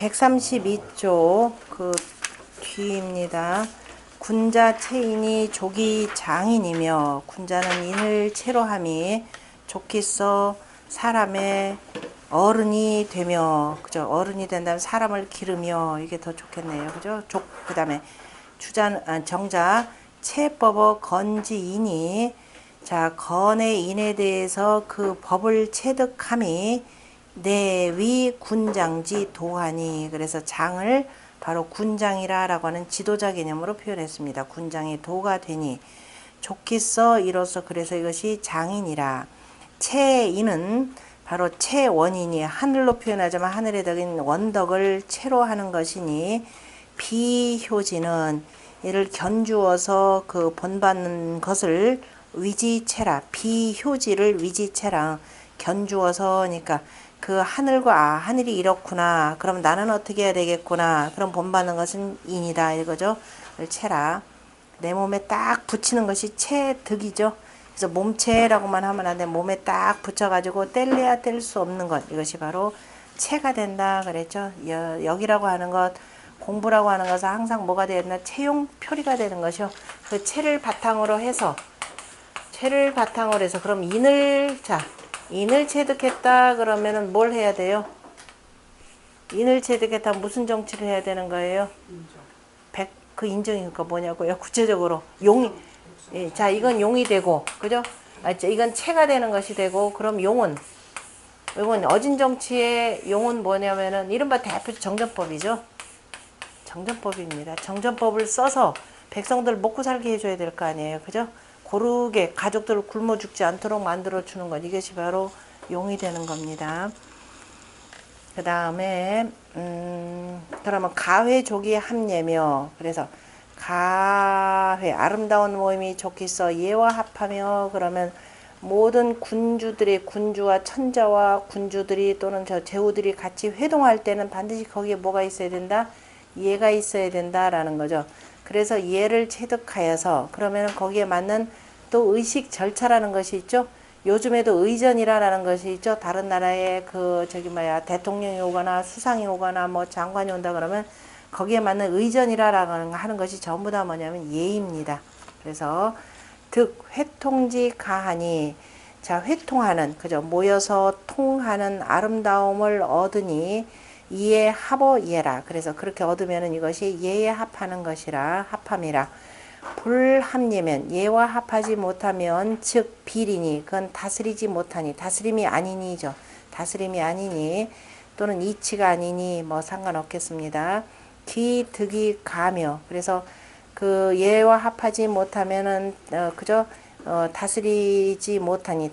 132쪽 그 뒤입니다. 군자 체인이 조기 장인이며 군자는 인을 채로함이 좋기서 사람의 어른이 되며 그죠? 어른이 된다면 사람을 기르며 이게 더 좋겠네요. 그죠? 그다음에 정자 체법의 건지인이 자 건의 인에 대해서 그 법을 체득함이 내위 군장지 도하니 그래서 장을 바로 군장이라 라고 하는 지도자 개념으로 표현했습니다. 군장이 도가 되니 좋기서 이로써 그래서 이것이 장인이라. 체인은 바로 체원이니 하늘로 표현하자면 하늘에 덕인 원덕을 체로 하는 것이니 비효지는 이를 견주어서 그 본받는 것을 위지체라. 비효지를 위지체라. 견주어서 그러니까 그 하늘과 하늘이 이렇구나. 그럼 나는 어떻게 해야 되겠구나. 그럼 본받는 것은 인이다 이거죠. 체라. 내 몸에 딱 붙이는 것이 체득이죠. 그래서 몸체라고만 하면 안 돼. 몸에 딱 붙여가지고 뗄래야 뗄 수 없는 것. 이것이 바로 체가 된다 그랬죠. 여기라고 하는 것, 공부라고 하는 것은 항상 뭐가 되야 된다. 체용 표리가 되는 것이요. 그 체를 바탕으로 해서 그럼 인을 체득했다 그러면은 뭘 해야 돼요? 인을 체득했다 무슨 정치를 해야 되는 거예요? 그 인정이니까 뭐냐고요? 구체적으로 용이 자 이건 용이 되고 그죠? 이건 체가 되는 것이 되고 그럼 이건 어진 정치의 용은 뭐냐면은 이른바 대표 정전법이죠. 정전법입니다. 정전법을 써서 백성들 먹고 살게 해줘야 될 거 아니에요. 그죠? 고르게 가족들을 굶어 죽지 않도록 만들어 주는 것 이것이 바로 용이 되는 겁니다. 그 다음에 그러면 가회족이 합례며 그래서 가회 아름다운 모임이 좋기서 예와 합하며 그러면 모든 군주와 천자와 군주들이 또는 저 제후들이 같이 회동할 때는 반드시 거기에 뭐가 있어야 된다? 예가 있어야 된다라는 거죠. 그래서 예를 체득하여서 그러면 거기에 맞는 또 의식 절차라는 것이 있죠. 요즘에도 의전이라는 것이 있죠. 다른 나라에 대통령이 오거나 수상이 오거나 뭐 장관이 온다 그러면 거기에 맞는 의전이라고 하는 것이 전부 다 뭐냐면 예입니다. 그래서 회통지 가하니 자 회통하는 그죠 모여서 통하는 아름다움을 얻으니 이에 합어 예라. 그래서 그렇게 얻으면은 이것이 예에 합하는 것이라 합함이라. 불합리면 예와 합하지 못하면 즉 비리니 그건 다스리지 못하니 다스림이 아니니죠. 다스림이 아니니 또는 이치가 아니니 뭐 상관없겠습니다. 기득이 가며 그래서 그 예와 합하지 못하면은 그저 다스리지 못하니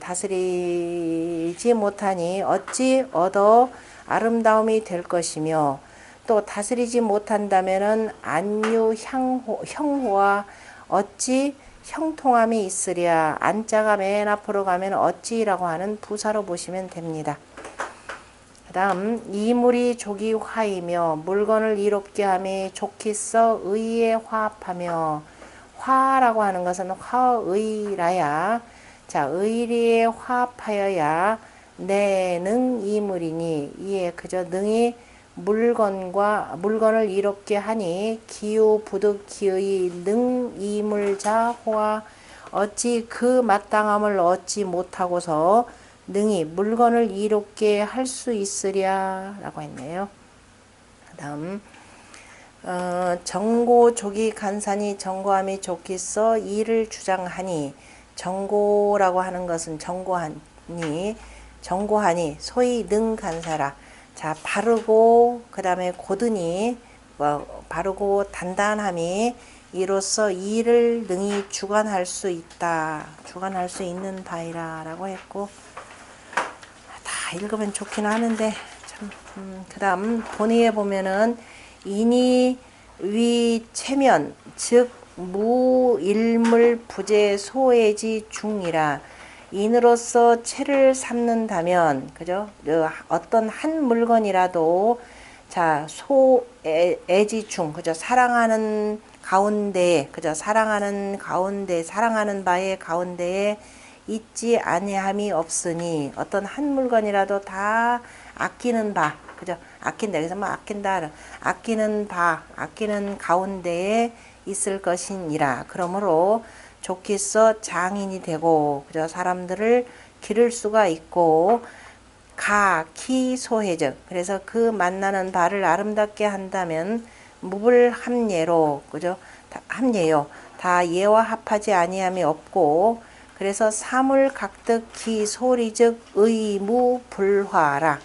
어찌 얻어 아름다움이 될 것이며 또 다스리지 못한다면은 안유 형호와 어찌 형통함이 있으랴. 안자가 맨 앞으로 가면 어찌라고 하는 부사로 보시면 됩니다. 그 다음 이물이 조기 화이며 물건을 이롭게 함이 좋기서 의에 화합하며 화라고 하는 것은 화의라야. 자 의리에 화합하여야 내능 이물이니 이에 그저 능이 물건을 이롭게 하니 기우 부득 기의 능 이물자 호와 어찌 그 마땅함을 얻지 못하고서 능히 물건을 이롭게 할 수 있으랴 라고 했네요. 그 다음 정고 조기 간산이 정고함이 좋기서 이를 주장하니 정고라고 하는 것은 정고하니 소위 능 간사라. 자 바르고 그 다음에 고드니 바르고 단단함이 이로써 이를 능히 주관할 수 있는 바이라 라고 했고 다 읽으면 좋긴 하는데 참 그 다음 본의에 보면은 인이 위 체면 즉 무일물 부재 소애지 중이라. 인으로서 체를 삼는다면 그죠? 어떤 한 물건이라도 자 소애지중 그죠? 사랑하는 바의 가운데에 있지 아니함이 없으니 어떤 한 물건이라도 다 아끼는 바 그죠? 아낀다. 그래서 뭐 아낀다. 아끼는 바, 아끼는 가운데에 있을 것이니라. 그러므로 좋기서 장인이 되고, 그저 사람들을 기를 수가 있고, 기소해적. 그래서 그 만나는 바를 아름답게 한다면 무불합예로, 그죠? 합예요. 다 예와 합하지 아니함이 없고, 그래서 사물 각득 기소리즉 의무불화라.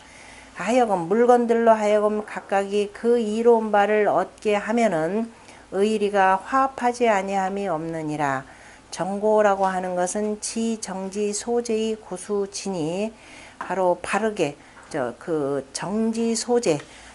하여금 물건들로 하여금 각각이 그 이로운 바를 얻게 하면은 의리가 화합하지 아니함이 없느니라. 정고라고 하는 것은 지정지 소재의 고수지니 바로 바르게 그 정지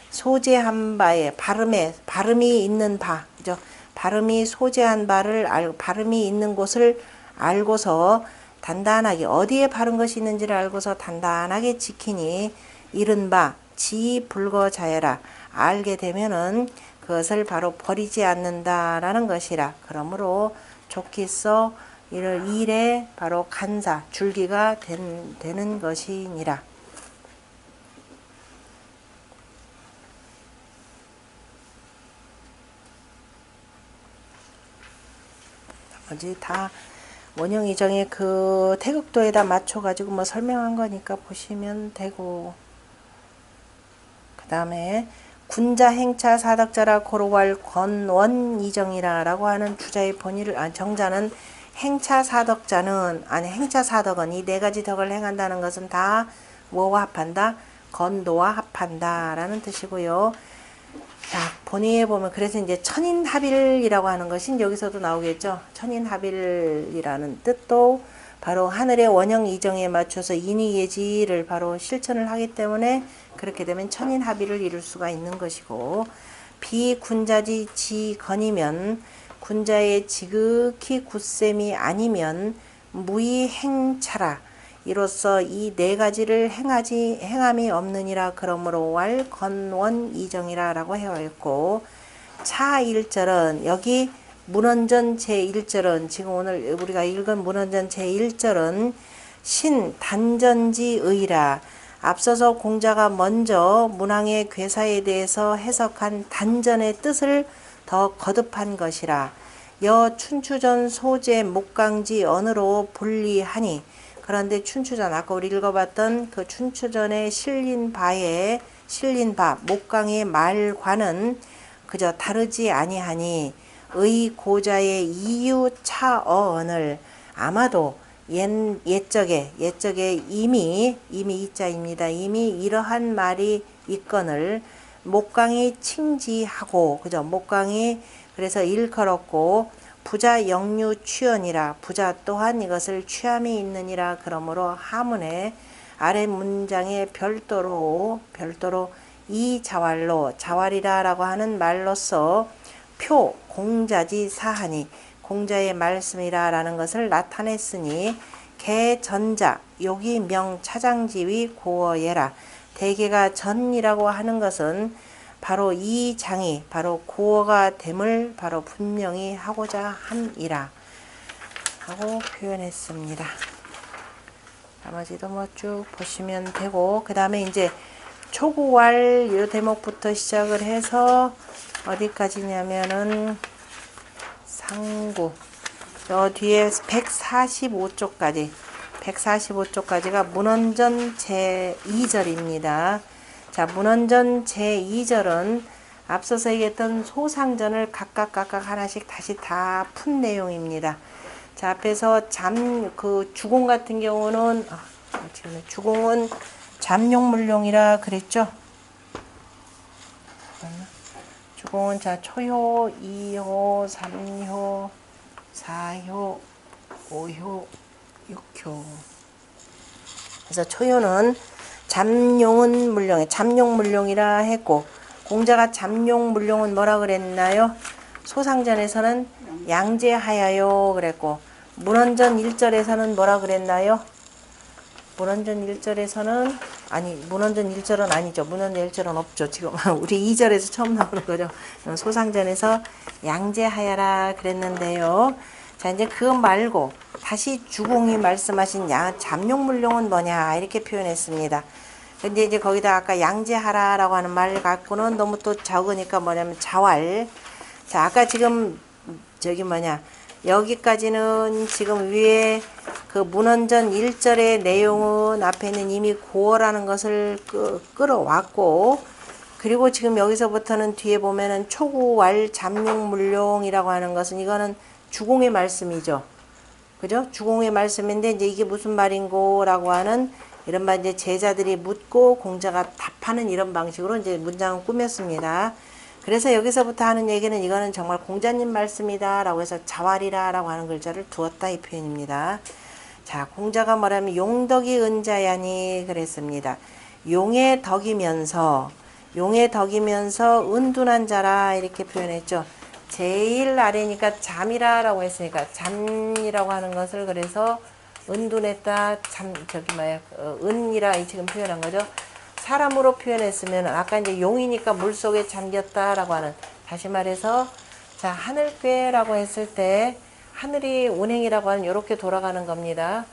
소재한 바에 발음이 있는 바, 그죠? 발음이 소재한 바를 발음이 있는 곳을 알고서 단단하게 어디에 바른 것이 있는지를 알고서 단단하게 지키니 이른바 지불거자여라. 알게 되면은 그것을 바로 버리지 않는다라는 것이라. 그러므로 좋기서 일에 바로 간사 줄기가 되는 것이니라. 나머지 다 원형이정의 그 태극도에다 맞춰가지고 뭐 설명한 거니까 보시면 되고, 그 다음에 군자 행차 사덕자라 고로할 권원이정이라 라고 하는 주자의 본의를, 정자는 행차 사덕자는, 행차 사덕은 이 네 가지 덕을 행한다는 것은 다 뭐와 합한다? 건도와 합한다 라는 뜻이고요. 자, 본의에 보면 그래서 이제 천인합일이라고 하는 것이 여기서도 나오겠죠. 천인합일이라는 뜻도 바로 하늘의 원형 이정에 맞춰서 인의예지를 바로 실천을 하기 때문에 그렇게 되면 천인합일을 이룰 수가 있는 것이고, 비군자지 지건이면 군자의 지극히 굳셈이 아니면 무의행차라. 이로써 이 네 가지를 행함이 없느니라. 그러므로 왈 건원 이정이라 라고 해왔고, 차 1절은 여기 문헌전 제1절은 지금 오늘 우리가 읽은 문헌전 제1절은 신단전지의라. 앞서서 공자가 먼저 문왕의 괴사에 대해서 해석한 단전의 뜻을 더 거듭한 것이라. 여 춘추전 소재 목강지 언으로 분리하니. 그런데 춘추전 아까 우리 읽어봤던 그 춘추전에 실린 바 목강의 말과는 그저 다르지 아니하니 의 고자의 이유 차어언을 아마도 옛적에 이미 이자입니다. 이미 이러한 말이 있거늘 목강이 칭지하고, 그죠? 목강이 그래서 일컬었고, 부자 영유 취언이라. 부자 또한 이것을 취함이 있느니라. 그러므로 하문에 아래 문장에 별도로 이 자왈이라 라고 하는 말로서 표 공자지 사하니 공자의 말씀이라 라는 것을 나타냈으니 개전자 요기 명 차장지위 고어예라. 대개가 전이라고 하는 것은 바로 이 장이 바로 고어가 됨을 바로 분명히 하고자 함이라 하고 표현했습니다. 나머지도 뭐 쭉 보시면 되고, 그 다음에 이제 초구왈 이 대목부터 시작을 해서 어디까지냐면은 상구 저 뒤에 145쪽까지가 문헌전 제2절입니다. 자, 문헌전 제2절은 앞서서 얘기했던 소상전을 각각 하나씩 다시 다 푼 내용입니다. 자, 앞에서 주공 같은 경우는 주공은 잠용물용이라 그랬죠. 주공은 자 초효, 2효, 3효, 4효, 5효, 6효. 그래서 초효는 잠용물용이라 했고, 공자가 잠용물용은 뭐라 그랬나요? 소상전에서는 양제하야요 그랬고, 문헌전 1절에서는 뭐라 그랬나요? 문헌전 1절은 아니죠. 문헌전 1절은 없죠. 지금 우리 2절에서 처음 나오는 거죠. 소상전에서 양제하야라 그랬는데요. 자, 이제 그거 말고 다시 주공이 말씀하신 잠용물용은 뭐냐 이렇게 표현했습니다. 근데 이제 거기다 아까 양지하라라고 하는 말 갖고는 너무 또 적으니까 뭐냐면 자활. 자, 아까 지금 저기 뭐냐 여기까지는 지금 위에 그 문헌전 1절의 내용은 앞에는 이미 고어라는 것을 끌어왔고, 그리고 지금 여기서부터는 뒤에 보면은 초구왈 잠룡물룡이라고 하는 것은 이거는 주공의 말씀이죠. 그죠? 주공의 말씀인데 이제 이게 무슨 말인고 라고 하는 이런 말 이제 제자들이 묻고 공자가 답하는 이런 방식으로 이제 문장을 꾸몄습니다. 그래서 여기서부터 하는 얘기는 이거는 정말 공자님 말씀이다 라고 해서 자활이라 라고 하는 글자를 두었다 이 표현입니다. 자, 공자가 뭐라면 용덕이 은자야니 그랬습니다. 용의 덕이면서 은둔한 자라 이렇게 표현했죠. 제일 아래니까 잠이라 라고 했으니까 잠이라고 하는 것을 그래서 은둔했다 은이라 지금 표현한 거죠. 사람으로 표현했으면 아까 이제 용이니까 물속에 잠겼다라고 하는, 다시 말해서 자 하늘괴라고 했을 때 하늘이 운행이라고 하는 이렇게 돌아가는 겁니다.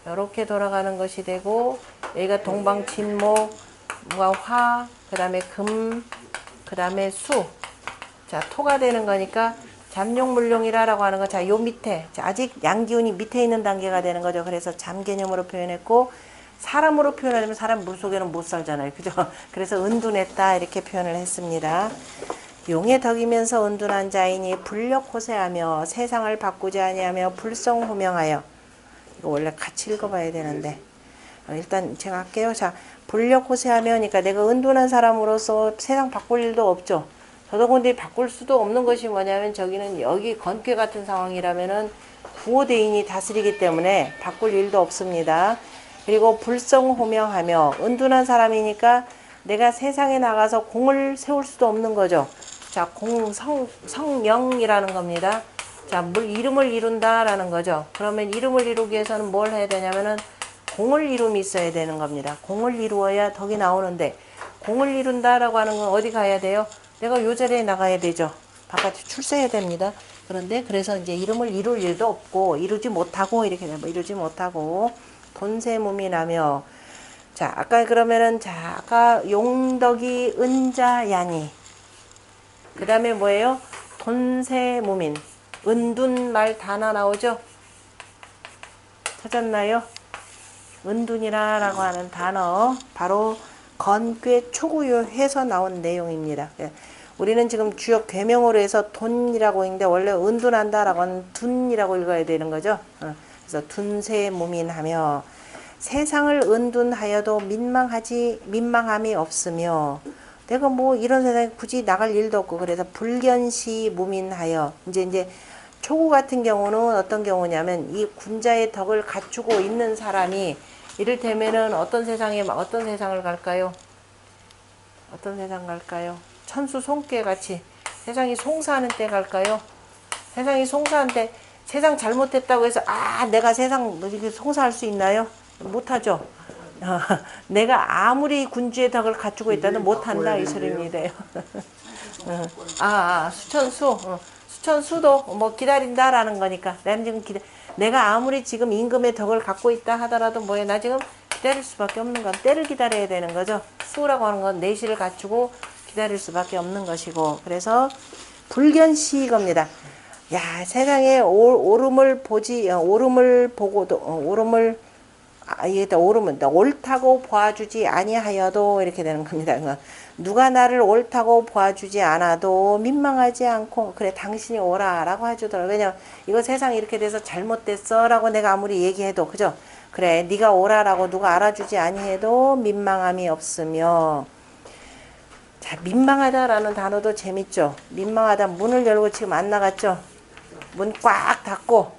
이렇게 돌아가는 것이 되고 여기가 동방진목, 화, 그 다음에 금, 그 다음에 수, 자 토가 되는 거니까 잠룡물룡이라고 하는 거, 자 요 밑에 자, 아직 양기운이 밑에 있는 단계가 되는 거죠. 그래서 잠 개념으로 표현했고, 사람으로 표현하자면 사람 물속에는 못 살잖아요. 그죠? 그래서 은둔했다 이렇게 표현을 했습니다. 용의 덕이면서 은둔한 자이니 불력호세하며 세상을 바꾸지 아니하며 불성호명하여, 이거 원래 같이 읽어봐야 되는데 일단 제가 할게요. 자, 불력호세하며 그러니까 내가 은둔한 사람으로서 세상 바꿀 일도 없죠. 더더군다나 바꿀 수도 없는 것이 뭐냐면 저기는 여기 건괴 같은 상황이라면은 구호대인이 다스리기 때문에 바꿀 일도 없습니다. 그리고 불성호명하며 은둔한 사람이니까 내가 세상에 나가서 공을 세울 수도 없는 거죠. 자, 성명이라는 겁니다. 자, 이름을 이룬다라는 거죠. 그러면 이름을 이루기 위해서는 뭘 해야 되냐면은 공을 이름이 있어야 되는 겁니다. 공을 이루어야 덕이 나오는데, 공을 이룬다라고 하는 건 어디 가야 돼요? 내가 요 자리에 나가야 되죠. 바깥에 출세해야 됩니다. 그런데 그래서 이제 이름을 이룰 일도 없고 이루지 못하고 이렇게 이루지 못하고 돈세무민하며, 자 아까 그러면은 자 아까 용덕이 은자야니, 그 다음에 뭐예요? 돈세무민, 은둔 말 단어 나오죠? 찾았나요? 은둔이라고 하는 단어 바로 건괴 초구요해서 나온 내용입니다. 우리는 지금 주역 대명으로 해서 돈이라고 했는데 원래 은둔한다라고 하는 둔이라고 읽어야 되는 거죠. 그래서 둔세무민하며 세상을 은둔하여도 민망함이 없으며, 내가 뭐 이런 세상에 굳이 나갈 일도 없고, 그래서 불견시 무민하여, 이제 초구 같은 경우는 어떤 경우냐면 이 군자의 덕을 갖추고 있는 사람이 이를테면은 어떤 세상을 갈까요? 어떤 세상 갈까요? 천수 송깨 같이 세상이 송사하는 때 갈까요? 세상이 송사하는 때 세상 잘못했다고 해서 내가 세상 이렇게 송사할 수 있나요? 못하죠. 내가 아무리 군주의 덕을 갖추고 있다도 못한다 이 소리입니다. 수천수도 뭐 기다린다라는 거니까 내가 아무리 지금 임금의 덕을 갖고 있다 하더라도 뭐예요? 나 지금 기다릴 수밖에 없는 건 때를 기다려야 되는 거죠. 수라고 하는 건 내실을 갖추고 기다릴 수밖에 없는 것이고, 그래서 불견시 겁니다. 야, 세상에 옳음을 보고도 옳다고 보아주지 아니하여도 이렇게 되는 겁니다. 누가 나를 옳다고 보아주지 않아도 민망하지 않고 그래 당신이 옳아 라고 해주더라고요. 왜냐면 이거 세상이 이렇게 돼서 잘못됐어 라고 내가 아무리 얘기해도, 그죠? 그래 네가 옳아 라고 누가 알아주지 아니해도 민망함이 없으며, 자 민망하다라는 단어도 재밌죠. 민망하다, 문을 열고 지금 안 나갔죠. 문 꽉 닫고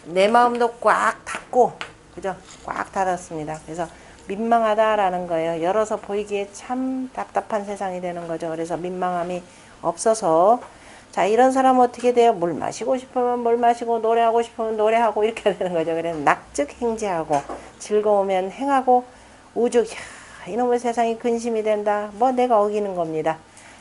내 마음도 꽉 닫고, 그죠? 꽉 닫았습니다. 그래서 민망하다라는 거예요. 열어서 보이기에 참 답답한 세상이 되는 거죠. 그래서 민망함이 없어서, 자 이런 사람은 어떻게 돼요? 물 마시고 싶으면 물 마시고 노래하고 싶으면 노래하고 이렇게 되는 거죠. 그래서 낙즉 행지하고 즐거우면 행하고 우죽 이놈의 세상이 근심이 된다. 뭐 내가 어기는 겁니다.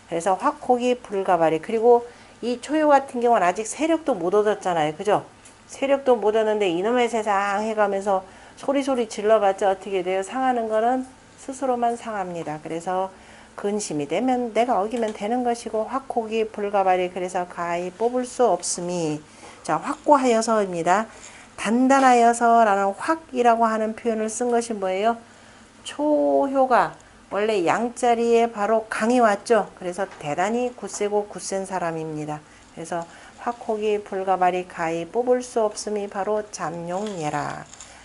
그래서 확혹이 불가발이, 그리고 이 초요 같은 경우는 아직 세력도 못 얻었잖아요. 그죠? 세력도 못 얻는데 이놈의 세상 해가면서 소리 질러봤자 어떻게 돼요? 상하는 거는 스스로만 상합니다. 그래서 근심이 되면 내가 어기면 되는 것이고 확혹이 불가발이 그래서 가히 뽑을 수 없음이 자 확고하여서입니다. 단단하여서라는 확이라고 하는 표현을 쓴 것이 뭐예요? 초효가 원래 양자리에 바로 강이 왔죠. 그래서 대단히 굳세고 굳센 사람입니다. 그래서 확혹이 불가발이 가히 뽑을 수 없음이 바로 잠룡예라.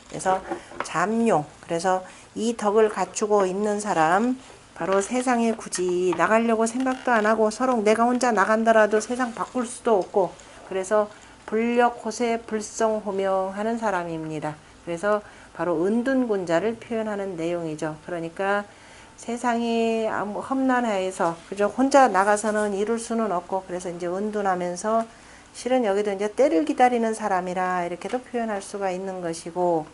그래서 잠룡 그래서 이 덕을 갖추고 있는 사람 바로 세상에 굳이 나가려고 생각도 안 하고 서로 내가 혼자 나간다라도 세상 바꿀 수도 없고 그래서 불력 호세 불성호명하는 사람입니다. 그래서 바로 은둔군자를 표현하는 내용이죠. 그러니까 세상이 아무 험난해서 그저 혼자 나가서는 이룰 수는 없고 그래서 이제 은둔하면서 실은 여기도 이제 때를 기다리는 사람이라 이렇게도 표현할 수가 있는 것이고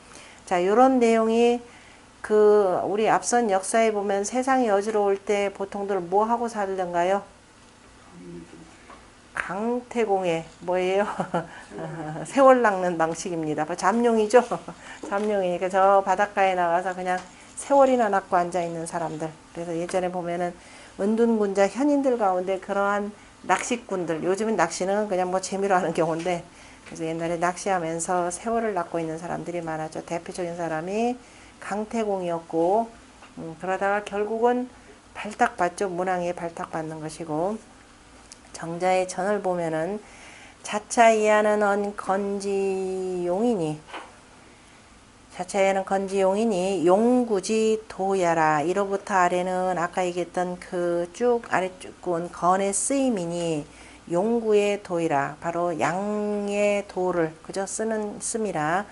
자 요런 내용이 그 우리 앞선 역사에 보면 세상이 어지러울 때 보통들 뭐 하고 살던가요? 강태공의 뭐예요? 세월 낚는 방식입니다. 잠룡이죠. 잠룡이니까 저 바닷가에 나가서 그냥 세월이나 낚고 앉아 있는 사람들. 그래서 예전에 보면은 은둔군자 현인들 가운데 그러한 낚시꾼들 요즘은 낚시는 그냥 뭐 재미로 하는 경우인데 그래서 옛날에 낚시하면서 세월을 낚고 있는 사람들이 많았죠. 대표적인 사람이 강태공이었고 그러다가 결국은 발탁받죠. 문왕에 발탁받는 것이고 정자의 전을 보면은 자차이하는 건지용이니 자차이하는 건지용이니 용구지 도야라 이로부터 아래는 아까 얘기했던 그 쭉 아래쪽 건의 쓰임이니 용구의 도이라 바로 양의 도를 그저 씀이라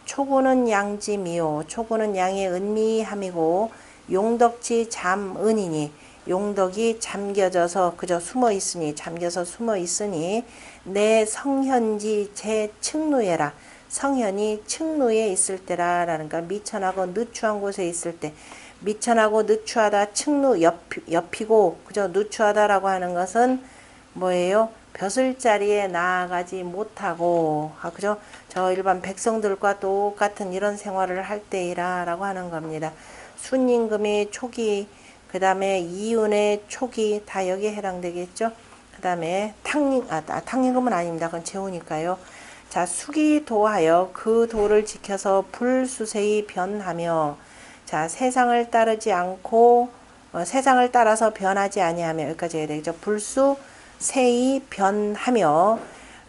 초구는 양지미요 초구는 양의 은미함이고 용덕지 잠은이니 용덕이 잠겨져서 그저 숨어 있으니 잠겨서 숨어 있으니 내 성현지 제 측루에라 성현이 측루에 있을 때라 라는 거 미천하고 누추한 곳에 있을 때 미천하고 누추하다 측루 옆이고 그저 누추하다라고 하는 것은 뭐예요? 벼슬자리에 나아가지 못하고 그죠? 저 일반 백성들과 똑같은 이런 생활을 할 때이라 라고 하는 겁니다. 순임금이 초기 그 다음에 이윤의 초기 다 여기에 해당되겠죠. 그 다음에 탕임금은 아닙니다. 그건 제후니까요. 자 수기도하여 그 도를 지켜서 불수세히 변하며 자 세상을 따르지 않고 세상을 따라서 변하지 아니하며 여기까지 해야 되겠죠. 불수세히 변하며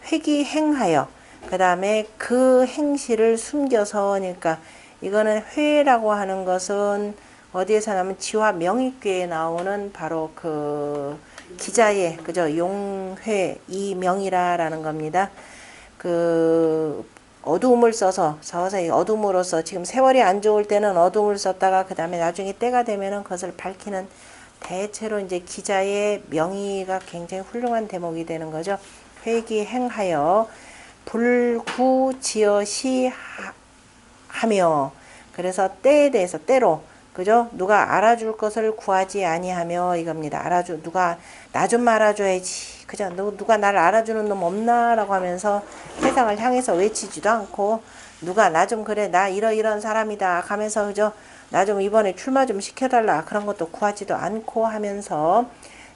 회기행하여 그 다음에 그 행실을 숨겨서 그러니까 이거는 회라고 하는 것은 어디에서 나면 지화 명익궤에 나오는 바로 그 기자의 그죠 용회 이명이라라는 겁니다. 그 어두움을 써서 서서히 어둠으로써 지금 세월이 안 좋을 때는 어둠을 썼다가 그 다음에 나중에 때가 되면은 그것을 밝히는 대체로 이제 기자의 명의가 굉장히 훌륭한 대목이 되는 거죠. 회기행하여 불구지어시 하며 그래서 때에 대해서 때로 그죠? 누가 알아줄 것을 구하지 아니하며 이겁니다. 누가 나 좀 알아줘야지. 그죠? 누가 나를 알아주는 놈 없나라고 하면서 세상을 향해서 외치지도 않고 누가 나 좀 그래 나 이런 사람이다 하면서 그죠? 나 좀 이번에 출마 좀 시켜달라 그런 것도 구하지도 않고 하면서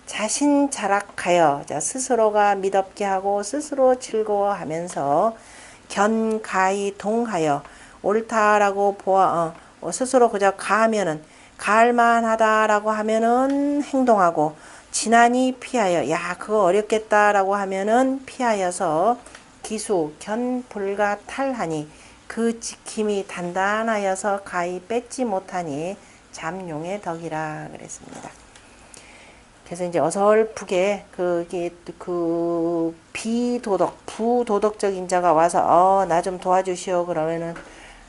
자신 자락하여 자 스스로가 미덥게 하고 스스로 즐거워하면서 견가히 동하여 옳다라고 스스로 그저 가하면은 가할만하다라고 하면은 행동하고 지난히 피하여 야 그거 어렵겠다라고 하면은 피하여서 기수 견불가 탈하니 그 지킴이 단단하여서 가히 뺏지 못하니 잠룡의 덕이라 그랬습니다. 그래서 이제 어설프게 그 비도덕 부도덕적인 자가 와서 나 좀 도와주시오 그러면은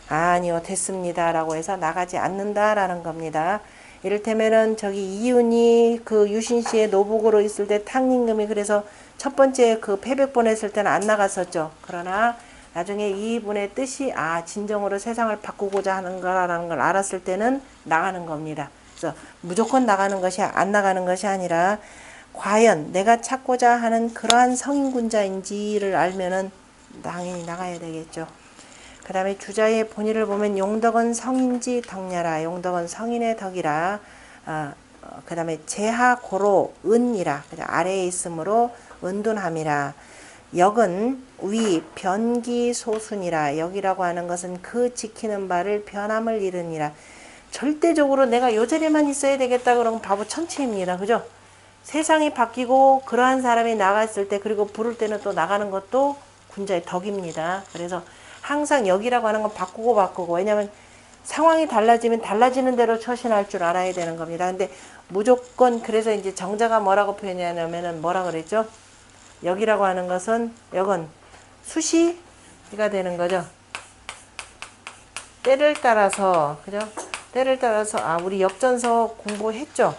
아니요 됐습니다 라고 해서 나가지 않는다라는 겁니다. 이를테면은 저기 이윤이 그 유신시의 노북으로 있을 때 탕임금이 그래서 첫 번째 그 패백 보냈을 때는 안 나갔었죠. 그러나 나중에 이분의 뜻이 진정으로 세상을 바꾸고자 하는 거라는 걸 알았을 때는 나가는 겁니다. 그래서 무조건 나가는 것이 안 나가는 것이 아니라 과연 내가 찾고자 하는 그러한 성인군자인지를 알면은 당연히 나가야 되겠죠. 그 그 다음에 주자의 본의를 보면 용덕은 성인지 덕냐라. 용덕은 성인의 덕이라. 그 다음에 재하 고로 은이라. 아래에 있으므로 은둔함이라. 역은 위 변기 소순이라. 역이라고 하는 것은 그 지키는 바를 변함을 이르니라. 절대적으로 내가 요 자리에만 있어야 되겠다 그러면 바보 천치입니다. 그죠? 세상이 바뀌고 그러한 사람이 나갔을 때, 그리고 부를 때는 또 나가는 것도 군자의 덕입니다. 그래서 항상 역이라고 하는 건 바꾸고 왜냐면 상황이 달라지면 달라지는 대로 처신할 줄 알아야 되는 겁니다. 근데 무조건, 그래서 이제 정자가 뭐라고 표현하냐면은 뭐라 그랬죠? 역이라고 하는 것은, 역은 수시가 되는 거죠. 때를 따라서, 그죠? 때를 따라서, 우리 역전서 공부했죠?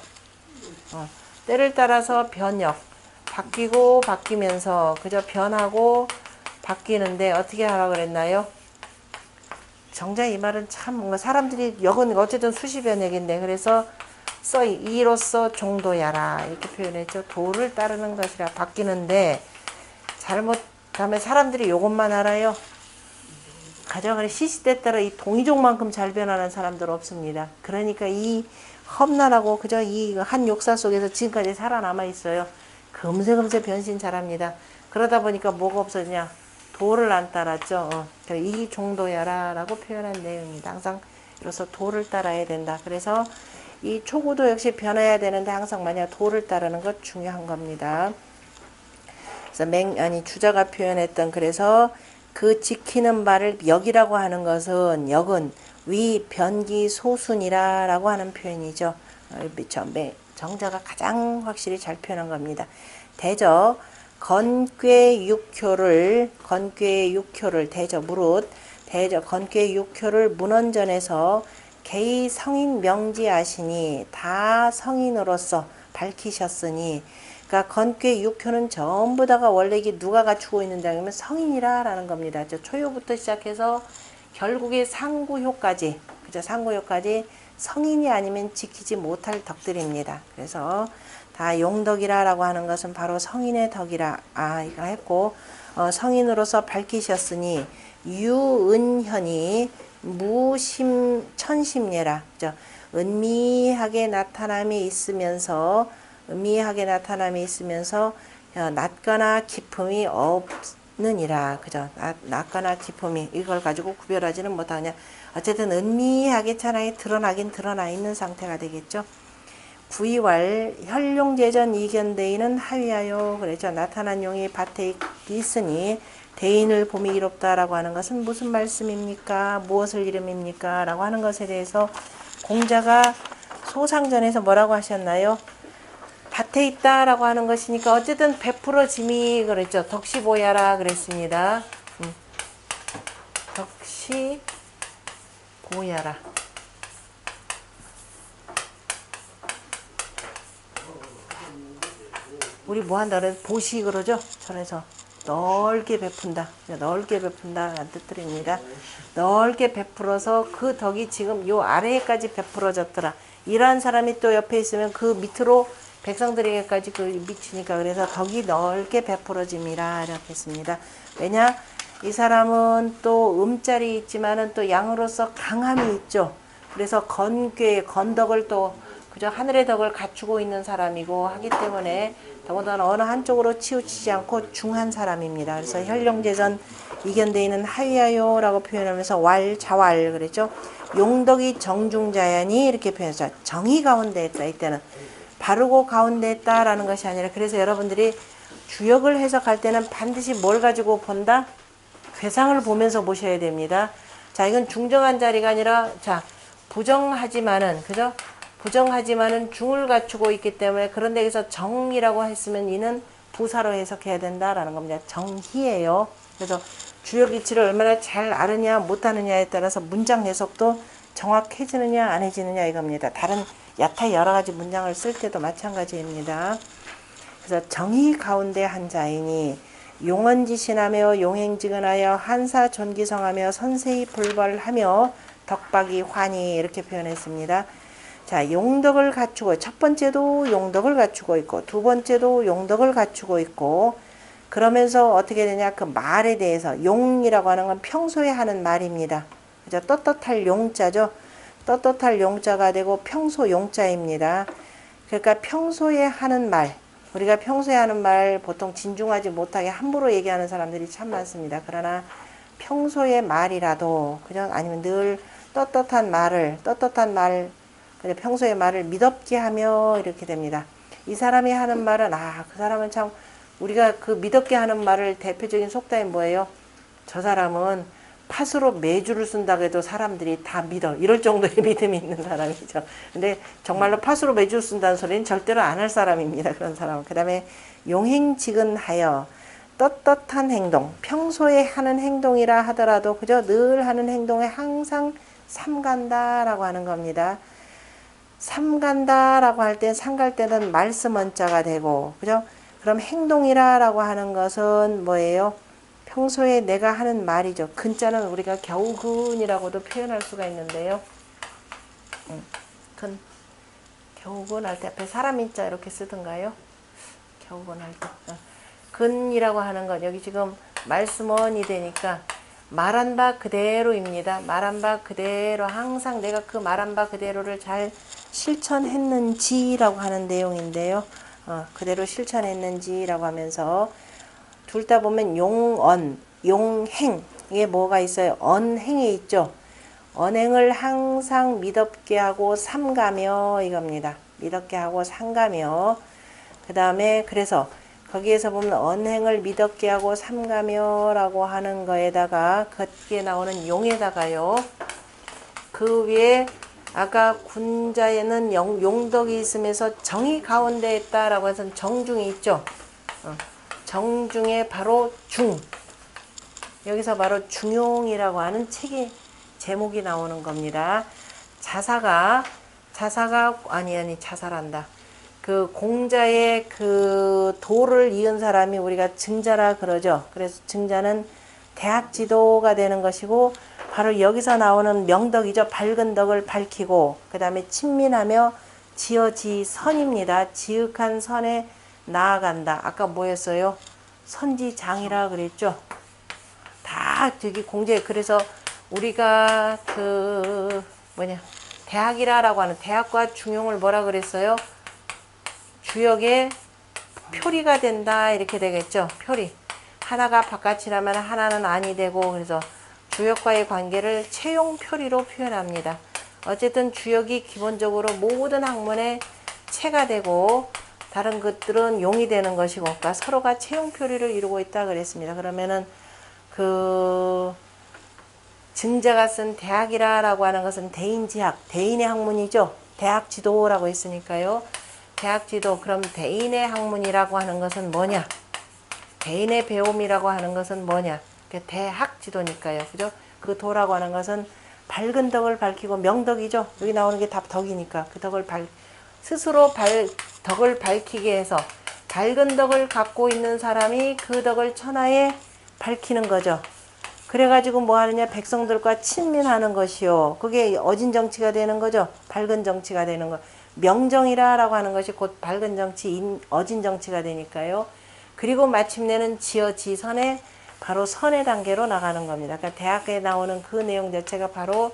때를 따라서 변역, 바뀌고 바뀌면서, 그죠? 변하고 바뀌는데 어떻게 하라고 그랬나요? 정작 이 말은 참 뭔가 사람들이, 역은 어쨌든 수시변역인데, 그래서 이로써 종도야라 이렇게 표현했죠. 도를 따르는 것이라. 바뀌는데 잘못하면 사람들이 요것만 알아요. 가정을 시시때 따라 이 동이종만큼 잘 변하는 사람들 없습니다. 그러니까 이 험난하고 그저 이 한 역사 속에서 지금까지 살아남아 있어요. 금세금세 변신 잘합니다. 그러다 보니까 뭐가 없어지냐? 도를 안 따랐죠. 이 종도야라 라고 표현한 내용입니다. 항상 이로써 도를 따라야 된다. 그래서 이 초구도 역시 변해야 되는데 항상 만약 도를 따르는 것 중요한 겁니다. 그래서 주자가 표현했던, 그래서 그 지키는 바를, 역이라고 하는 것은, 역은 위 변기 소순이라 라고 하는 표현이죠. 정자가 가장 확실히 잘 표현한 겁니다. 대저 건괴 육효를 대저 무릇 대저 건괴 육효를 문헌전에서 개의 성인 명지하시니 다 성인으로서 밝히셨으니, 그러니까 건괴 육효는 전부 다가 원래 이게 누가 갖추고 있는지 알면 성인이라 라는 겁니다. 초효부터 시작해서 결국에 상구효까지, 그죠? 상구효까지 성인이 아니면 지키지 못할 덕들입니다. 그래서 다 용덕이라 라고 하는 것은 바로 성인의 덕이라 이거 했고, 성인으로서 밝히셨으니 유은현이 무심천심예라. 그죠? 은미하게 나타남이 있으면서 낮거나 기품이 없느니라. 그죠? 낮거나 기품이, 이걸 가지고 구별하지는 못하냐. 어쨌든 은미하게 차라리 드러나긴 드러나 있는 상태가 되겠죠. 구이왈 혈룡제전 이견대인은 하위하여. 그랬죠. 나타난 용이 밭에 있으니 대인을 봄이 이롭다라고 하는 것은 무슨 말씀입니까? 무엇을 이름입니까? 라고 하는 것에 대해서 공자가 소상전에서 뭐라고 하셨나요? 밭에 있다라고 하는 것이니까 어쨌든 베풀어짐이, 그랬죠. 덕시보야라 그랬습니다. 덕시보야라. 우리 뭐 한다 그래서 보시 그러죠. 절에서 넓게 베푼다. 넓게 베푼다라는 뜻들입니다. 넓게 베풀어서 그 덕이 지금 요 아래에까지 베풀어졌더라. 이러한 사람이 또 옆에 있으면 그 밑으로 백성들에게까지 그 미치니까, 그래서 덕이 넓게 베풀어짐이라 이렇게 했습니다. 왜냐? 이 사람은 또 음자리 있지만은 또 양으로서 강함이 있죠. 그래서 건덕을 또 그저 하늘의 덕을 갖추고 있는 사람이고 하기 때문에 더군다나 어느 한쪽으로 치우치지 않고 중한 사람입니다. 그래서 혈룡제전 이견대인은 하위하여 라고 표현하면서 자왈 그랬죠. 용덕이 정중자야니 이렇게 표현했죠. 정의 가운데 있다. 이때는 바르고 가운데 있다라는 것이 아니라, 그래서 여러분들이 주역을 해석할 때는 반드시 뭘 가지고 본다? 괴상을 보면서 보셔야 됩니다. 자, 이건 중정한 자리가 아니라, 부정하지만은, 그죠? 부정하지만은 중을 갖추고 있기 때문에, 그런데 여기서 정이라고 했으면 이는 부사로 해석해야 된다라는 겁니다. 정희예요. 그래서 주역 위치를 얼마나 잘 아느냐 못하느냐에 따라서 문장 해석도 정확해지느냐 안 해지느냐 이겁니다. 다른 여러 가지 문장을 쓸 때도 마찬가지입니다. 그래서 정의 가운데 한 자이니 용언지신하며 용행지근하여 한사 존기성하며 선세히 불벌하며 덕박이 환희 이렇게 표현했습니다. 자, 용덕을 갖추고, 첫 번째도 용덕을 갖추고 있고, 두 번째도 용덕을 갖추고 있고, 그러면서 어떻게 되냐, 그 말에 대해서 용이라고 하는 건 평소에 하는 말입니다. 그죠? 떳떳할 용자죠. 떳떳할 용자가 되고 평소 용자입니다. 그러니까 평소에 하는 말, 우리가 평소에 하는 말 보통 진중하지 못하게 함부로 얘기하는 사람들이 참 많습니다. 그러나 평소의 말이라도, 그죠? 아니면 늘 떳떳한 말, 평소의 말을 미덥게 하며 이렇게 됩니다. 이 사람이 하는 말은, 그 사람은 참, 우리가 그 미덥게 하는 말을 대표적인 속담이 뭐예요? 저 사람은 팥으로 매주를 쓴다고 해도 사람들이 다 믿어. 이럴 정도의 믿음이 있는 사람이죠. 근데 정말로 팥으로 매주를 쓴다는 소리는 절대로 안 할 사람입니다. 그런 사람은. 그 다음에 용행지근하여 떳떳한 행동, 평소에 하는 행동이라 하더라도 그저 늘 하는 행동에 항상 삼간다라고 하는 겁니다. 삼간다라고 할 때 삼갈 때는 말씀 원자가 되고, 그죠? 그럼 행동이라고 하는 것은 뭐예요? 평소에 내가 하는 말이죠. 근자는 우리가 겨우근이라고도 표현할 수가 있는데요. 근, 겨우근 할 때 앞에 사람 인자 이렇게 쓰던가요? 겨우근 할 때. 근이라고 하는 건 여기 지금 말씀원이 되니까 말한 바 그대로입니다. 말한 바 그대로, 항상 내가 그 말한 바 그대로를 잘 실천했는지라고 하는 내용인데요. 그대로 실천했는지라고 하면서 둘 다 보면 용언, 용행, 이게 뭐가 있어요? 언행이 있죠. 언행을 항상 미덥게 하고 삼가며 이겁니다. 미덥게 하고 삼가며. 그 다음에 그래서 거기에서 보면 언행을 미덥게 하고 삼가며 라고 하는 거에다가 거기에 나오는 용에다가요, 그 위에 아까 군자에는 용덕이 있으면서 정이 가운데 있다라고 해서 정중이 있죠. 정중에 바로 중, 여기서 바로 중용이라고 하는 책의 제목이 나오는 겁니다. 자사란다. 그 공자의 그 도를 이은 사람이 우리가 증자라 그러죠. 그래서 증자는 대학 지도가 되는 것이고, 바로 여기서 나오는 명덕이죠. 밝은 덕을 밝히고, 그 다음에 친민하며 지어지선입니다. 지극한 선에 나아간다. 아까 뭐였어요? 선지장이라 그랬죠. 다 저기 공제. 그래서 우리가 대학이라고 하는, 대학과 중용을 뭐라 그랬어요? 주역의 표리가 된다 이렇게 되겠죠. 표리. 하나가 바깥이라면 하나는 아니 되고, 그래서 주역과의 관계를 채용 표리로 표현합니다. 어쨌든 주역이 기본적으로 모든 학문의 체가 되고 다른 것들은 용이 되는 것이고, 그러니까 서로가 채용 표리를 이루고 있다 그랬습니다. 그러면은 그 증자가 쓴 대학이라고 하는 것은 대인지학, 대인의 학문이죠. 대학지도라고 했으니까요. 대학지도, 그럼 대인의 학문이라고 하는 것은 뭐냐? 대인의 배움이라고 하는 것은 뭐냐? 대학지도니까요. 그죠? 그 도라고 하는 것은 밝은 덕을 밝히고, 명덕이죠. 여기 나오는 게 다 덕이니까 그 덕을 스스로 덕을 밝히게 해서 밝은 덕을 갖고 있는 사람이 그 덕을 천하에 밝히는 거죠. 그래가지고 뭐 하느냐? 백성들과 친민하는 것이요. 그게 어진 정치가 되는 거죠. 밝은 정치가 되는 거. 명정이라고 하는 것이 곧 밝은 정치, 어진 정치가 되니까요. 그리고 마침내는 지어지선에 바로 선의 단계로 나가는 겁니다. 그러니까 대학에 나오는 그 내용 자체가 바로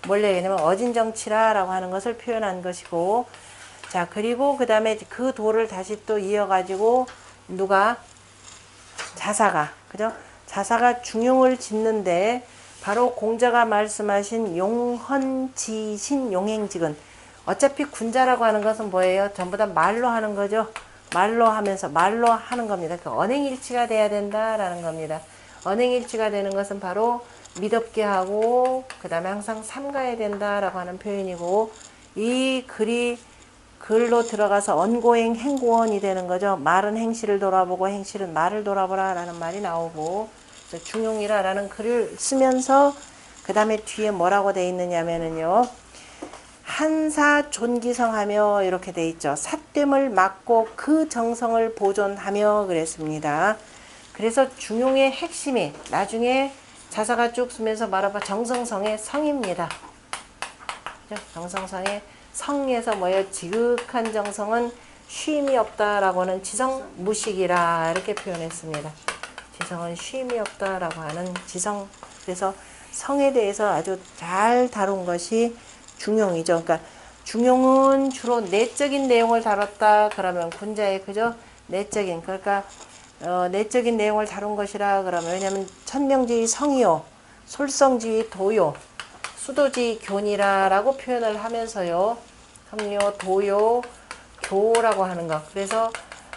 뭘 얘기하냐면 어진 정치라고 하는 것을 표현한 것이고, 자, 그리고 그 다음에 그 도를 다시 또 이어가지고 누가? 자사가, 그죠? 자사가 중용을 짓는데 바로 공자가 말씀하신 용헌지신 용행직은, 어차피 군자라고 하는 것은 뭐예요? 전부 다 말로 하는 거죠. 말로 하면서 말로 하는 겁니다. 그러니까 언행일치가 돼야 된다라는 겁니다. 언행일치가 되는 것은 바로 미덥게 하고 그 다음에 항상 삼가야 된다라고 하는 표현이고, 이 글로 들어가서 언고행 행고원이 되는 거죠. 말은 행실을 돌아보고 행실은 말을 돌아보라 라는 말이 나오고, 중용이라 라는 글을 쓰면서 그 다음에 뒤에 뭐라고 돼 있느냐면요, 한사 존기성하며 이렇게 돼 있죠. 삿됨을 막고 그 정성을 보존하며 그랬습니다. 그래서 중용의 핵심이 나중에 자사가 쭉 쓰면서 말하면 정성성의 성입니다. 정성성의 성에서 뭐예요? 지극한 정성은 쉼이 없다라고 하는 지성무식이라 이렇게 표현했습니다. 지성은 쉼이 없다라고 하는 지성. 그래서 성에 대해서 아주 잘 다룬 것이 중용이죠. 그러니까 중용은 주로 내적인 내용을 다뤘다 그러면 군자의 그죠? 내적인, 그러니까 내적인 내용을 다룬 것이라 그러면, 왜냐하면 천명지의 성이요, 솔성지의 도요, 수도지의 교니라라고 표현을 하면서요, 성요, 도요, 교라고 하는 것. 그래서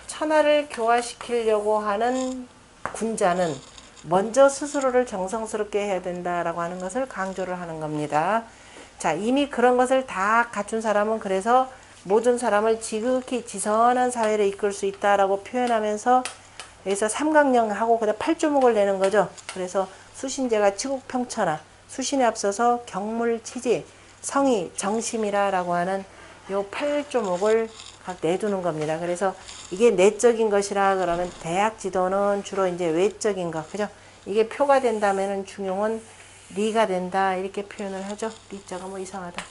천하를 교화시키려고 하는 군자는 먼저 스스로를 정성스럽게 해야 된다라고 하는 것을 강조를 하는 겁니다. 자, 이미 그런 것을 다 갖춘 사람은 그래서 모든 사람을 지극히 지선한 사회를 이끌 수 있다라고 표현하면서 여기서 삼강령하고 그다음 팔조목을 내는 거죠. 그래서 수신제가 치국평천하, 수신에 앞서서 경물치지, 성의, 정심이라라고 하는 요 팔조목을 각 내두는 겁니다. 그래서 이게 내적인 것이라 그러면 대학 지도는 주로 이제 외적인 것, 그죠? 이게 표가 된다면은 중용은 리가 된다 이렇게 표현을 하죠. 리자가 뭐 이상하다.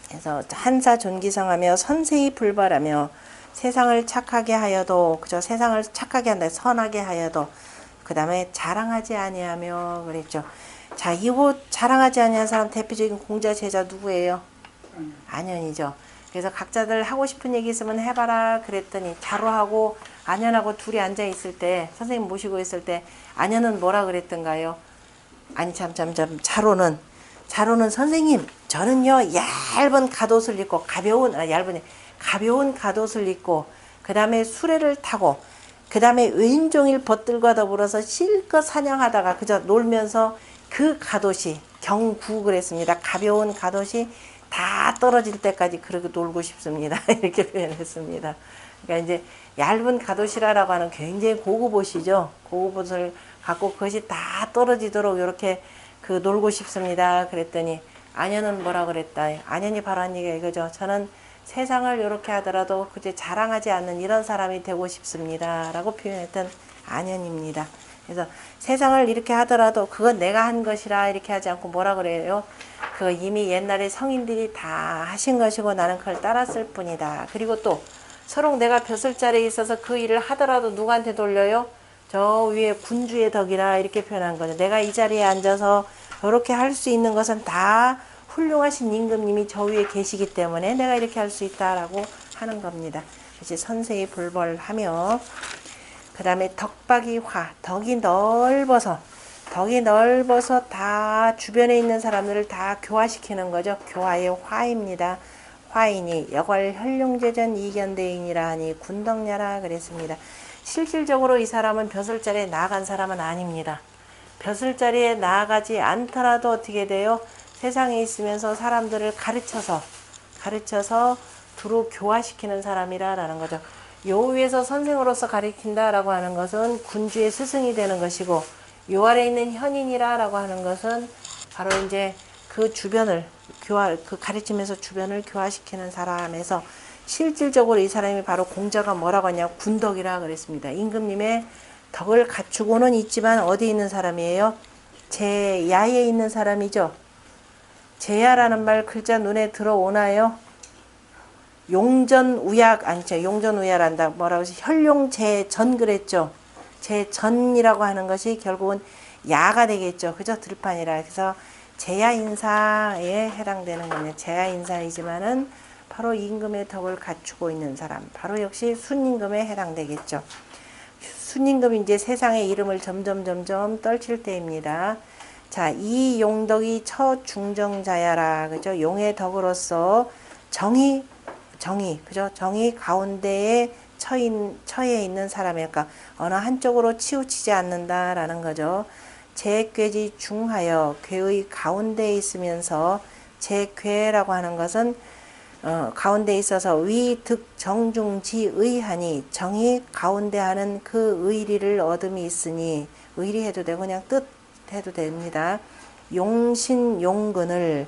그래서 한사 존기성하며 선세히 불발하며 세상을 착하게 하여도, 그죠? 세상을 착하게 한다, 선하게 하여도, 그 다음에 자랑하지 아니하며 그랬죠. 자, 이곳 자랑하지 아니한 사람 대표적인 공자 제자 누구예요? 안현이죠. 그래서 각자들 하고 싶은 얘기 있으면 해봐라 그랬더니 자로하고 안현하고 둘이 앉아 있을 때, 선생님 모시고 있을 때 안현은 뭐라 그랬던가요? 아니 자로는 선생님 저는요 얇은 갓옷을 입고 가벼운 갓옷을 입고 그 다음에 수레를 타고 그 다음에 왼종일 벗들과 더불어서 실컷 사냥하다가 그저 놀면서 그 갓옷이 경구 그랬습니다. 가벼운 갓옷이 다 떨어질 때까지 그렇게 놀고 싶습니다. 이렇게 표현했습니다. 그러니까 이제 얇은 갓옷이라고 하는 굉장히 고급 옷이죠. 고급 옷을 갖고 그것이 다 떨어지도록 이렇게 그 놀고 싶습니다. 그랬더니 안현은 뭐라 그랬다. 안현이 바로 한 얘기가 이거죠. 저는 세상을 이렇게 하더라도 그저 자랑하지 않는 이런 사람이 되고 싶습니다. 라고 표현했던 안현입니다. 그래서 세상을 이렇게 하더라도 그건 내가 한 것이라 이렇게 하지 않고 뭐라 그래요? 그 이미 옛날에 성인들이 다 하신 것이고 나는 그걸 따랐을 뿐이다. 그리고 또 서로 내가 벼슬자리에 있어서 그 일을 하더라도 누구한테 돌려요? 저 위에 군주의 덕이라 이렇게 표현한 거죠. 내가 이 자리에 앉아서 이렇게 할 수 있는 것은 다 훌륭하신 임금님이 저 위에 계시기 때문에 내가 이렇게 할 수 있다라고 하는 겁니다. 그래서 선세히 불벌하며 그 다음에 덕박이 화, 덕이 넓어서 다 주변에 있는 사람들을 다 교화시키는 거죠. 교화의 화입니다. 화인이 여걸 현룡제전 이견대인이라 하니 군덕냐라 그랬습니다. 실질적으로 이 사람은 벼슬자리에 나아간 사람은 아닙니다. 벼슬자리에 나아가지 않더라도 어떻게 돼요? 세상에 있으면서 사람들을 가르쳐서 두루 교화시키는 사람이라는 거죠. 요 위에서 선생으로서 가르친다라고 하는 것은 군주의 스승이 되는 것이고, 요 아래 있는 현인이라고 하는 것은 바로 이제 그 주변을 그 가르치면서 주변을 교화시키는 사람에서 실질적으로 이 사람이 바로 공자가 뭐라고 하냐, 군덕이라 그랬습니다. 임금님의 덕을 갖추고는 있지만 어디 있는 사람이에요? 제야에 있는 사람이죠. 제야라는 말 글자 눈에 들어오나요? 용전우약 아니죠. 용전우야란다. 뭐라고 해서 현룡제전 그랬죠. 제전이라고 하는 것이 결국은 야가 되겠죠. 그죠? 들판이라. 그래서 제야인사에 해당되는 겁니다. 제야인사이지만은 바로 임금의 덕을 갖추고 있는 사람. 바로 역시 순임금에 해당되겠죠. 순임금이 이제 세상의 이름을 점점 떨칠 때입니다. 자, 이 용덕이 처중정자야라. 그죠? 용의 덕으로서 정의, 그죠? 정의 가운데에 처해 있는 사람일까? 어느 한쪽으로 치우치지 않는다라는 거죠. 제괴지 중하여 괴의 가운데에 있으면서, 제괴라고 하는 것은 가운데 있어서 위득 정중지의하니, 정의 가운데 하는 그 의리를 얻음이 있으니, 의리해도 되고 그냥 뜻 해도 됩니다. 용신용근을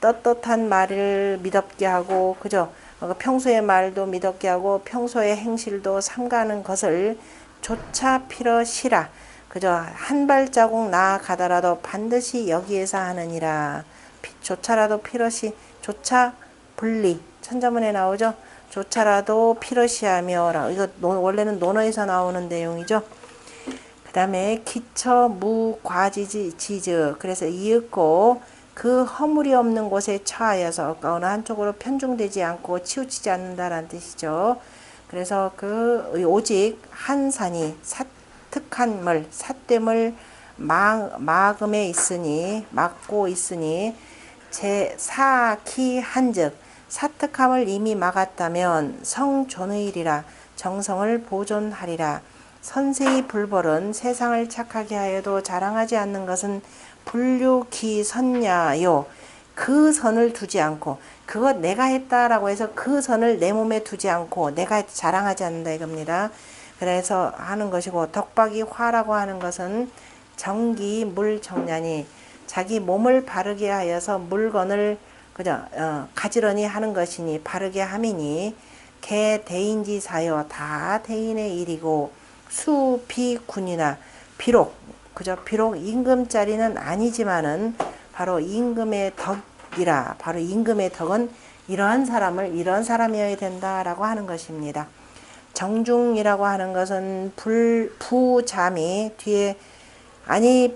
떳떳한 말을 믿었게 하고, 그죠? 평소의 말도 믿었게 하고 평소의 행실도 삼가는 것을 조차 필어시라. 그죠? 한 발자국 나아가더라도 반드시 여기에서 하느니라. 조차라도 필어시, 조차 분리. 천자문에 나오죠. 조차라도 피러시하며. 이거 원래는 논어에서 나오는 내용이죠. 그 다음에 기처 무과지지. 그래서 이윽고 그 허물이 없는 곳에 처하여서 어느 한쪽으로 편중되지 않고 치우치지 않는다라는 뜻이죠. 그래서 그 오직 한 산이 사특한 물, 삿됨을 막음에 있으니, 막고 있으니, 제4기 한즉 사특함을 이미 막았다면 성존의이리라. 정성을 보존하리라. 선세의 불벌은 세상을 착하게 하여도 자랑하지 않는 것은 불류기선냐요. 그 선을 두지 않고, 그거 내가 했다라고 해서 그 선을 내 몸에 두지 않고 내가 자랑하지 않는다 이겁니다. 그래서 하는 것이고, 덕박이 화라고 하는 것은 정기 물정량이 자기 몸을 바르게 하여서 물건을 그저 가지런히 하는 것이니 바르게 함이니, 개 대인지 사여 다 대인의 일이고, 수비군이나 비록 임금짜리는 아니지만은 바로 임금의 덕이라. 바로 임금의 덕은 이러한 사람이어야 된다라고 하는 것입니다. 정중이라고 하는 것은 부자미 뒤에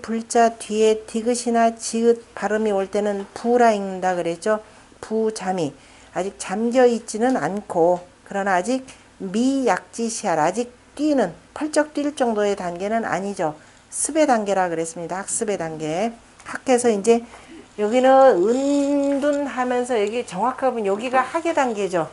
불자 뒤에 디귿이나 지읒 발음이 올 때는 부라 읽는다 그랬죠. 부자미. 아직 잠겨 있지는 않고, 그러나 아직 미약지시할, 아직 펄쩍 뛸 정도의 단계는 아니죠. 습의 단계라 그랬습니다. 학습의 단계. 학해서 이제 여기는 은둔하면서 여기 정확하면 여기가 학의 단계죠.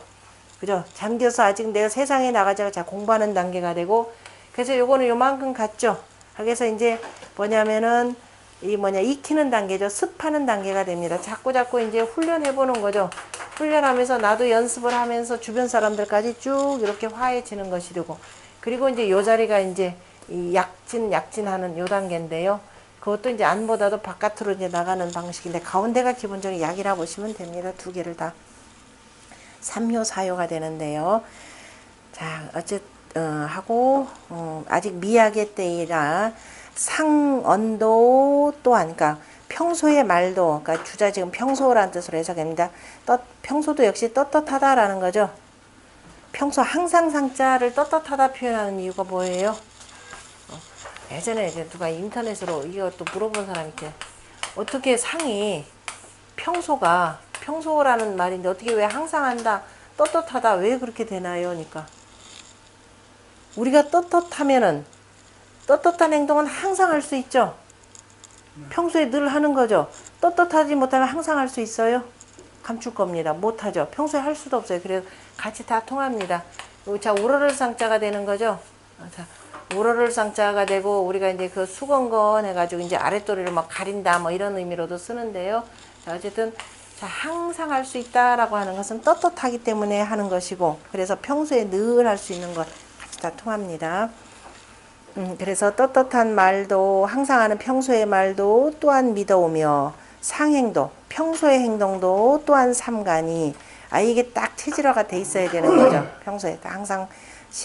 그죠? 잠겨서 아직 내가 세상에 나가자가 자 공부하는 단계가 되고, 그래서 요거는 요만큼 갔죠. 그래서 이제 뭐냐면은 익히는 단계죠. 습하는 단계가 됩니다. 자꾸 이제 훈련해 보는 거죠. 훈련하면서 나도 연습을 하면서 주변 사람들까지 쭉 이렇게 화해지는 것이 되고, 그리고 이제 요 자리가 이제 이 약진하는 요 단계인데요. 그것도 이제 안보다도 바깥으로 이제 나가는 방식인데, 가운데가 기본적으로 약이라 보시면 됩니다. 두 개를 다 3효 4효가 되는데요. 자, 하고 아직 미약의 때이라 상언도 또한, 그러니까 평소의 말도, 그러니까 주자 지금 평소라는 뜻으로 해석합니다. 평소도 역시 떳떳하다라는 거죠. 평소 항상 상자를 떳떳하다 표현하는 이유가 뭐예요? 예전에 이제 누가 인터넷으로 이것도 물어본 사람이 있대. 어떻게 상이 평소라는 말인데 어떻게 왜 항상 한다, 떳떳하다 왜 그렇게 되나요? 그러니까 우리가 떳떳하면은 떳떳한 행동은 항상 할 수 있죠. 평소에 늘 하는 거죠. 떳떳하지 못하면 항상 할 수 있어요? 감출 겁니다. 못하죠. 평소에 할 수도 없어요. 그래서 같이 다 통합니다. 자, 우러를 상자가 되는 거죠. 자, 우러를 상자가 되고, 우리가 이제 그 수건건 해가지고 이제 아랫도리를 막 가린다 뭐 이런 의미로도 쓰는데요. 자, 어쨌든 자, 항상 할 수 있다라고 하는 것은 떳떳하기 때문에 하는 것이고, 그래서 평소에 늘 할 수 있는 것 같이 다 통합니다. 그래서 떳떳한 말도, 항상 하는 평소의 말도 또한 믿어오며, 상행도, 평소의 행동도 또한 삼가니, 이게 딱 체질화가 돼 있어야 되는 거죠. 평소에 항상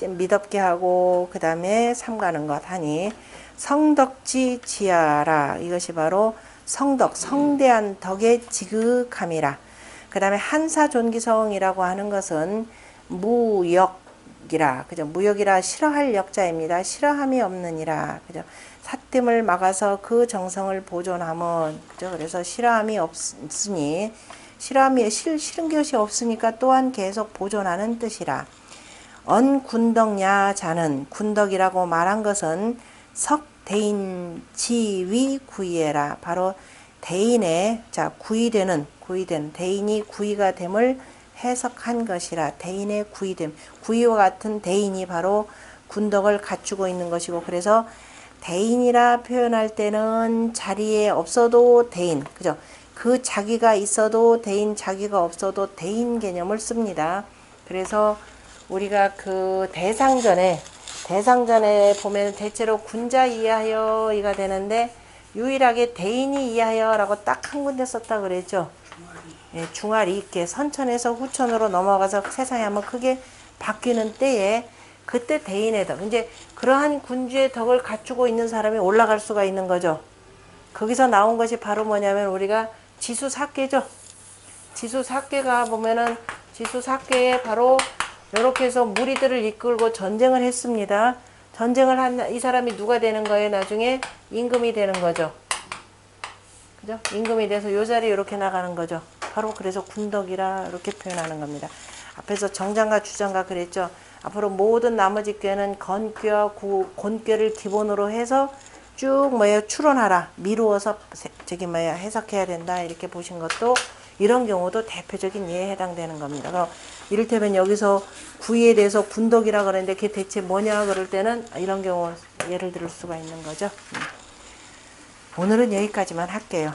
믿었게 하고, 그 다음에 삼가는 것 하니, 성덕지 지하라. 이것이 바로 성덕, 성대한 덕의 지극함이라. 그 다음에 한사존기성이라고 하는 것은 무역이라. 그죠? 무역이라 싫어할 역자입니다. 싫어함이 없느니라. 그죠? 삿됨을 막아서 그 정성을 보존함은, 그죠? 그래서 싫어함이 없으니, 싫은 것이 없으니까 또한 계속 보존하는 뜻이라. 언군덕야 자는, 군덕이라고 말한 것은 석대인 지위 구이해라. 바로 대인의, 자, 구이되는 대인이 구이가 됨을 해석한 것이라. 대인의 구이됨, 구이와 같은 대인이 바로 군덕을 갖추고 있는 것이고, 그래서 대인이라 표현할 때는 자리에 없어도 대인, 그죠? 그 자기가 있어도 대인, 자기가 없어도 대인 개념을 씁니다. 그래서 우리가 그 대상전에 보면 대체로 군자 이하여 이가 되는데, 유일하게 대인이 이하여 라고 딱 한 군데 썼다 그랬죠. 예, 중알이 있게 선천에서 후천으로 넘어가서 세상이 한번 크게 바뀌는 때에, 그때 대인의 덕, 이제 그러한 군주의 덕을 갖추고 있는 사람이 올라갈 수가 있는 거죠. 거기서 나온 것이 바로 뭐냐면 우리가 지수사계죠. 지수 사계가 보면은 지수 사계에 바로 이렇게 해서 무리들을 이끌고 전쟁을 했습니다. 전쟁을 한 이 사람이 누가 되는 거예요? 나중에 임금이 되는 거죠. 그죠? 임금이 돼서 요 자리에 이렇게 나가는 거죠. 바로 그래서 군덕이라 이렇게 표현하는 겁니다. 앞에서 정장과 주장과 그랬죠. 앞으로 모든 나머지 꾀는 건꾀와 곤꾀를 기본으로 해서 쭉 추론하라. 미루어서 해석해야 된다. 이렇게 보신 것도 이런 경우도 대표적인 예에 해당되는 겁니다. 그럼 이를테면 여기서 구이에 대해서 군덕이라 그러는데 그게 대체 뭐냐 그럴 때는 이런 경우 예를 들을 수가 있는 거죠. 오늘은 여기까지만 할게요.